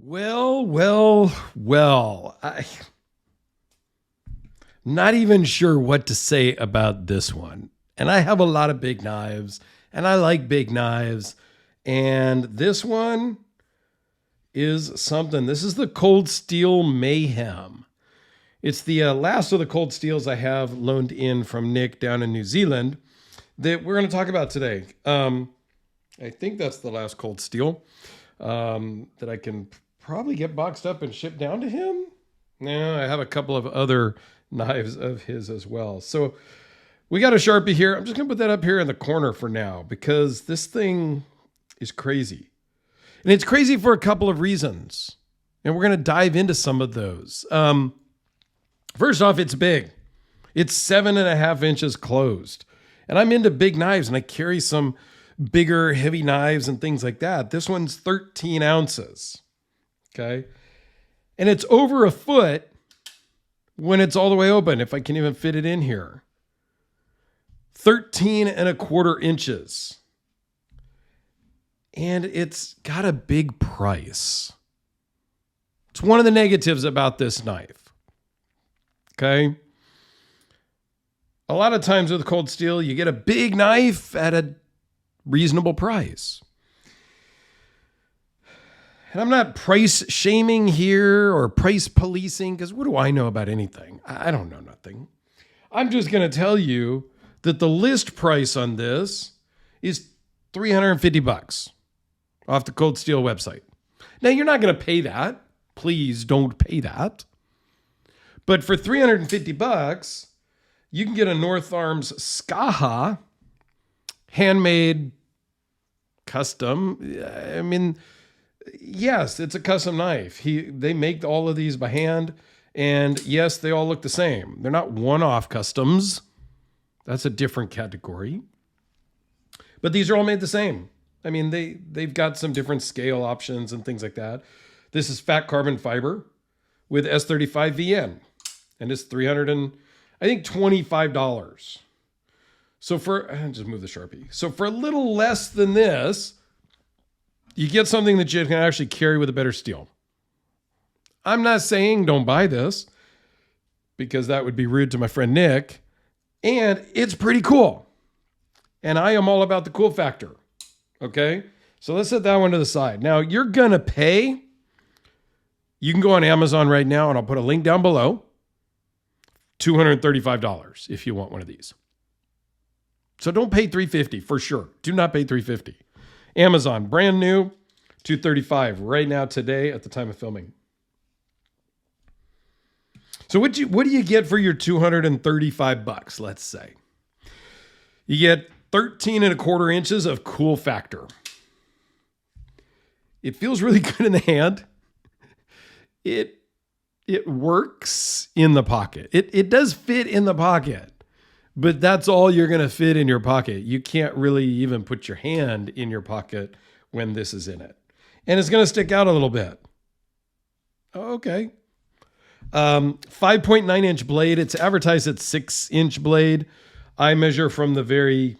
I'm not even sure what to say about this one. And I have a lot of big knives, and I like big knives. And this one is something. This is the Cold Steel Mayhem. It's the last of the Cold Steels I have loaned in from Nick down in New Zealand that we're going to talk about today. I think that's the last Cold Steel that I can probably get boxed up and shipped down to him. No, I have a couple of other knives of his as well. So we got a Sharpie here. I'm just going to put that up here in the corner for now because this thing is crazy. And it's crazy for a couple of reasons. And we're going to dive into some of those. First off, it's big. It's 7.5 inches closed. And I'm into big knives and I carry some bigger, heavy knives and things like that. This one's 13 ounces. Okay. And it's over a foot when it's all the way open, if I can even fit it in here. 13.25 inches. And it's got a big price. It's one of the negatives about this knife. Okay. A lot of times with Cold Steel, you get a big knife at a reasonable price. And I'm not price shaming here or price policing, because what do I know about anything? I don't know nothing. I'm just going to tell you that the list price on this is $350 off the Cold Steel website. Now, you're not going to pay that. Please don't pay that. But for $350, you can get a North Arms Skaha handmade custom. I mean, yes, it's a custom knife. They make all of these by hand. And yes, they all look the same. They're not one-off customs. That's a different category. But these are all made the same. I mean, they've got some different scale options and things like that. This is fat carbon fiber with S35 VN. And it's $25. So just move the Sharpie. So for a little less than this, you get something that you can actually carry with a better steel. I'm not saying don't buy this because that would be rude to my friend Nick. And it's pretty cool. And I am all about the cool factor. Okay? So let's set that one to the side. Now you're going to pay. You can go on Amazon right now and I'll put a link down below. $235 if you want one of these. So don't pay $350 for sure. Do not pay $350. Amazon, brand new, $235 right now today at the time of filming. So what do you get for your $235? Let's say you get 13.25 inches of cool factor. It feels really good in the hand. It works in the pocket. It does fit in the pocket. But that's all you're going to fit in your pocket. You can't really even put your hand in your pocket when this is in it. And it's going to stick out a little bit. Okay. 5.9 inch blade. It's advertised at 6 inch blade. I measure from the very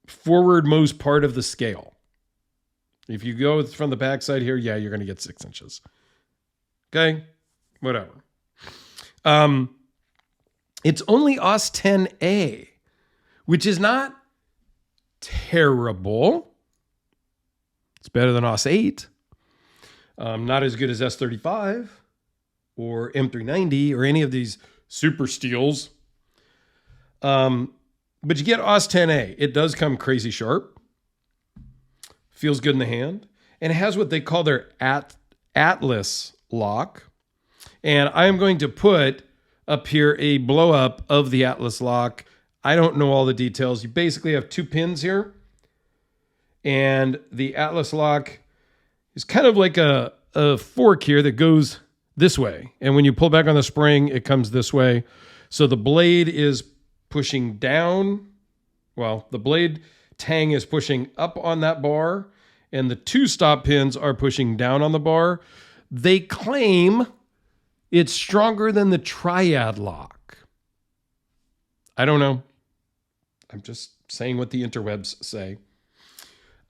forwardmost part of the scale. If you go from the backside here, yeah, you're going to get 6 inches. Okay. Whatever. It's only OS 10A, which is not terrible. It's better than OS 8. Not as good as S35 or M390 or any of these super steels. But you get OS 10A. It does come crazy sharp. Feels good in the hand. And it has what they call their Atlas lock. And I am going to put up here a blow up of the Atlas lock. I don't know all the details. You basically have 2 pins here. And the Atlas lock is kind of like a fork here that goes this way. And when you pull back on the spring, it comes this way. So the blade is pushing down. Well, the blade tang is pushing up on that bar. And the 2 stop pins are pushing down on the bar. They claim it's stronger than the Triad lock. I don't know. I'm just saying what the interwebs say.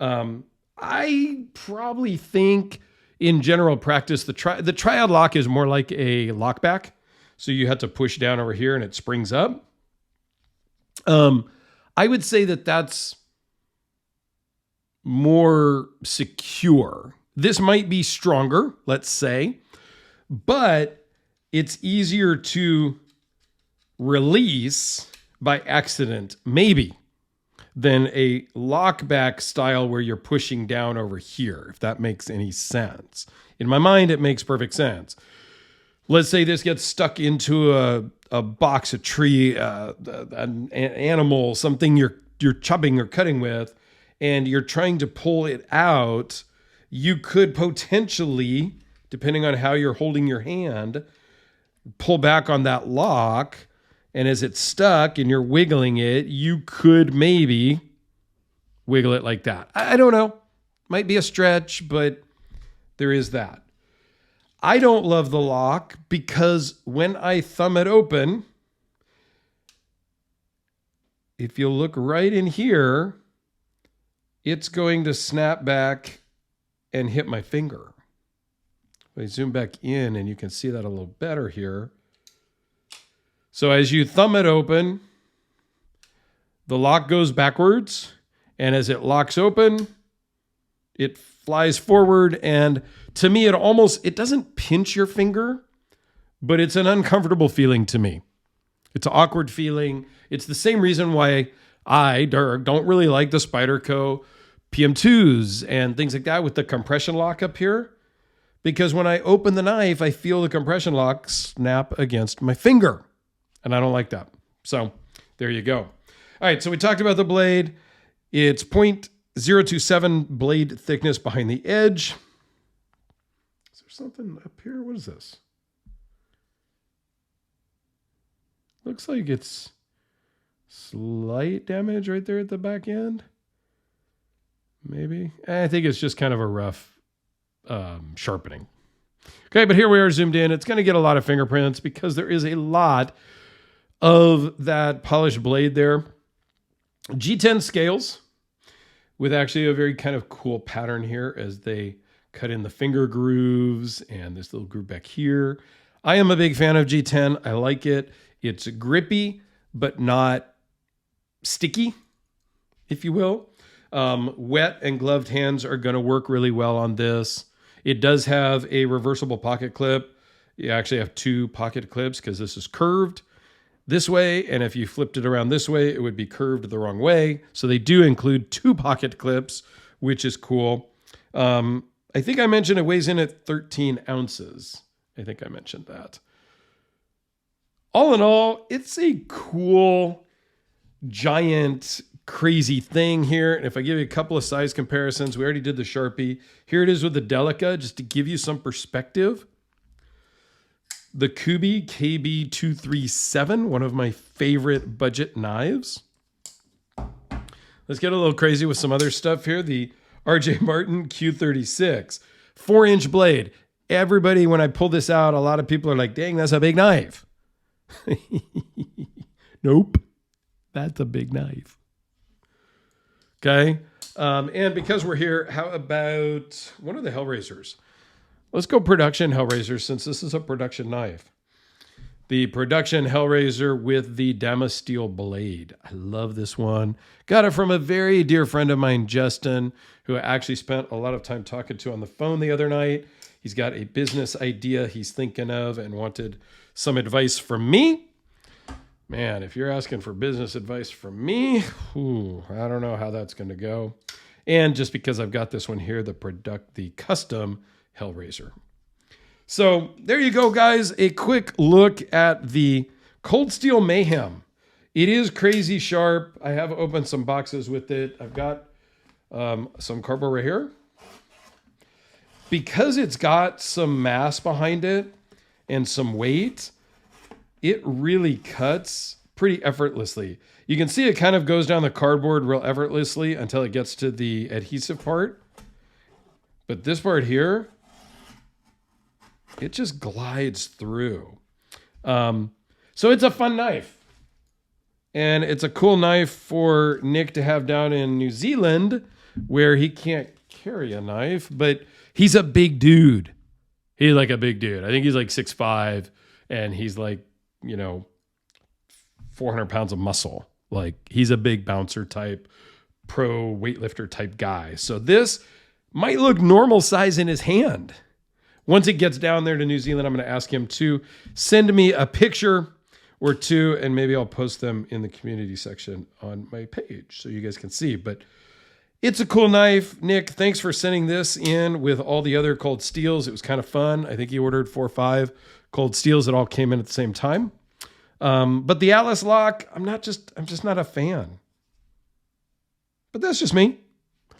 I probably think in general practice, the triad lock is more like a lockback. So you have to push down over here and it springs up. I would say that that's more secure. This might be stronger, let's say, but it's easier to release by accident, maybe, than a lockback style where you're pushing down over here, if that makes any sense. In my mind, it makes perfect sense. Let's say this gets stuck into a box, a tree, an animal, something you're chopping or cutting with, and you're trying to pull it out. You could potentially, depending on how you're holding your hand, pull back on that lock, and as it's stuck and you're wiggling it, you could maybe wiggle it like that. I don't know. Might be a stretch, but there is that. I don't love the lock because when I thumb it open, if you look right in here, it's going to snap back and hit my finger. I zoom back in and you can see that a little better here. So as you thumb it open, the lock goes backwards, and as it locks open, it flies forward, and to me, it doesn't pinch your finger, but it's an uncomfortable feeling to me. It's an awkward feeling. It's the same reason why I, Dirk, don't really like the Spyderco PM2s and things like that with the compression lock up here, because when I open the knife, I feel the compression lock snap against my finger, and I don't like that. So there you go. All right, so we talked about the blade. It's 0.027 blade thickness behind the edge. Is there something up here? What is this? Looks like it's slight damage right there at the back end. Maybe. I think it's just kind of a rough sharpening. Okay, but here we are zoomed in. It's going to get a lot of fingerprints because there is a lot of that polished blade there. G10 scales with actually a very kind of cool pattern here as they cut in the finger grooves and this little groove back here. I am a big fan of G10. I like it. It's grippy, but not sticky, if you will. Wet and gloved hands are going to work really well on this. It does have a reversible pocket clip. You actually have two pocket clips because this is curved this way, and if you flipped it around this way, it would be curved the wrong way. So they do include two pocket clips, which is cool. I think I mentioned it weighs in at 13 ounces. I think I mentioned that. All in all, it's a cool, giant, crazy thing here. And if I give you a couple of size comparisons, we already did the Sharpie. Here it is with the Delica, just to give you some perspective. The Kubi KB237, one of my favorite budget knives. Let's get a little crazy with some other stuff here. The RJ Martin Q36, 4-inch blade. Everybody, when I pull this out, a lot of people are like, dang, that's a big knife. Nope, that's a big knife. Okay, and because we're here, how about one of the Hellraisers? Let's go production Hellraiser, since this is a production knife. The production Hellraiser with the Damasteel blade. I love this one. Got it from a very dear friend of mine, Justin, who I actually spent a lot of time talking to on the phone the other night. He's got a business idea he's thinking of and wanted some advice from me. Man, if you're asking for business advice from me, I don't know how that's going to go. And just because I've got this one here, the custom Hellraiser. So there you go, guys. A quick look at the Cold Steel Mayhem. It is crazy sharp. I have opened some boxes with it. I've got some cardboard right here. Because it's got some mass behind it and some weight, it really cuts pretty effortlessly. You can see it kind of goes down the cardboard real effortlessly until it gets to the adhesive part. But this part here, it just glides through. So it's a fun knife. And it's a cool knife for Nick to have down in New Zealand where he can't carry a knife, but He's a big dude. He's like a big dude. I think he's like 6'5", and he's like, 400 pounds of muscle. Like, he's a big bouncer type, pro weightlifter type guy. So this might look normal size in his hand. Once it gets down there to New Zealand, I'm going to ask him to send me a picture or two, and maybe I'll post them in the community section on my page so you guys can see. But it's a cool knife. Nick, thanks for sending this in with all the other cold steels. It was kind of fun. I think he ordered 4 or 5 cold steels that all came in at the same time. But the Atlas lock, I'm just not a fan. But that's just me.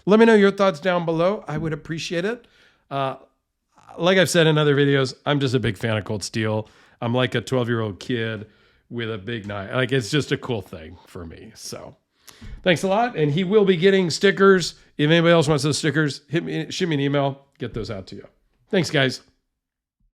Let me know your thoughts down below. I would appreciate it. Like I've said in other videos, I'm just a big fan of cold steel. I'm like a 12-year-old kid with a big knife. Like, it's just a cool thing for me. So thanks a lot. And he will be getting stickers. If anybody else wants those stickers, shoot me an email, get those out to you. Thanks, guys.